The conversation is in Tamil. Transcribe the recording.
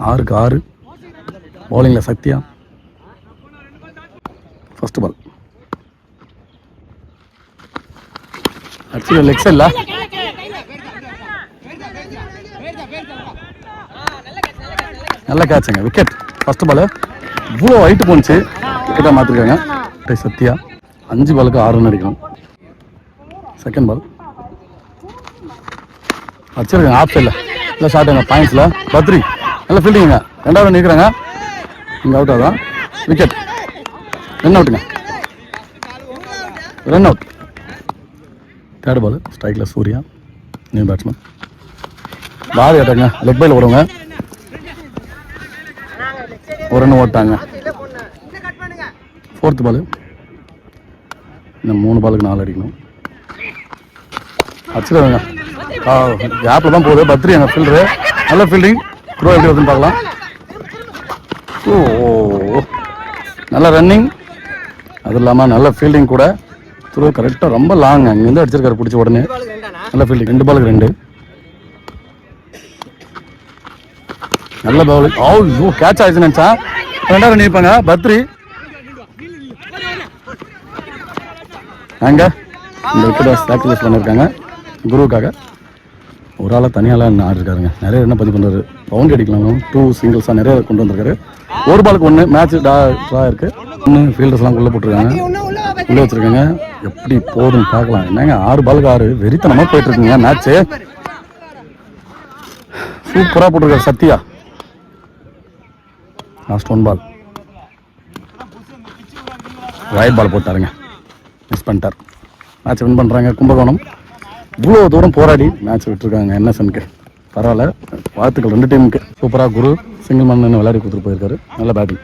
6க்கு 6. பவுலிங்கில் Sathya. First ball actually leg சைடில் நல்ல கேட்சுங்க, விக்கெட். ஃபர்ஸ்ட் பால் இவ்வளோ ஹைட்டு போணுச்சு, விக்கெட்டாக மாற்றிருக்காங்க. சத்யா 5 பாலுக்கு 6 ரன் அடிக்கணும். செகண்ட் பால் அடிச்சிருக்காங்க ஆஃப் சைடில், இல்லை ஷார்ட்டுங்க பாயிண்ட்ஸில். பத்ரி நல்ல ஃபீல்டிங்க, 2வது ரன் இருக்கிறாங்க. இங்கே அவுட் ஆகுதான், விக்கெட். ரன் அவுட்டுங்க, ரன் அவுட். தேர்ட் பால் ஸ்ட்ரைக்கில் சூர்யா, நியூ பேட்ஸ்மேன். பால் கேட்டாங்க, லெக் பையில் ஓடுவாங்க. ஒரு ரன் ஓட்டாங்க. ஃபோர்த் பால் இன்னும் 3 பாலுக்கு 4 அடிக்கணும். அடிச்சிருவாங்க, கேப்பில் தான் போகுது. பத்ரி எங்கள் ஃபீல்டரு, நல்ல ஃபீல்டிங். த்ரோ எப்படி வருதுன்னு பார்க்கலாம். ஓ நல்ல ரன்னிங், அது இல்லாமல் நல்ல ஃபீல்டிங் கூட. த்ரோ கரெக்டாக ரொம்ப லாங், அங்கேருந்து அடிச்சிருக்காரு பிடிச்ச உடனே. நல்ல ஃபீல்டிங், 2 பாலுக்கு 2. நல்ல பவுலிங். ஓ கேட்ச் ஆயிடுச்சுன்னு நினச்சா. 2வது ரன் நிற்பாங்க பத்ரி. அங்கே இந்த விக்கெட்டை சாக்ரிஃபைஸ் பண்ணியிருக்காங்க குருவுக்காக. ஒரு ஆளாக தனியால் ஆடிருக்காருங்க, நிறைய ரன் பதிவு பண்ணுறாரு. பவுண்டரி அடிக்கலாம், 2 சிங்கிள்ஸாக நிறைய கொண்டு வந்திருக்காரு. 1 பாலுக்கு 1 மேட்ச் ட்ரா இருக்கு. 1 ஃபீல்டர்ஸ்லாம் உள்ளே போட்டிருக்காங்க, உள்ளே வச்சிருக்காங்க. எப்படி போதுன்னு பார்க்கலாம். என்னங்க 6 பாலுக்கு 6 வெறித்தனமாக போயிட்டு இருக்குங்க மேட்ச்சு. சூப்பராக போட்டிருக்காரு சத்யா. லாஸ்ட் 1 பால் ஒயிட் பால் போட்டாருங்க, மிஸ் பண்ணிட்டார். மேட்ச் வின் பண்ணுறாங்க கும்பகோணம். இவ்வளோ தூரம் போராடி மேட்ச் விட்டுருக்காங்க என்எஸ்என்க்கு. பரவாயில்ல, வாழ்த்துக்கள் 2 டீமுக்கு. சூப்பராக குரு சிங்கிள் மண் விளையாடி கொடுத்துட்டு போயிருக்காரு. நல்ல பேட்டிங்.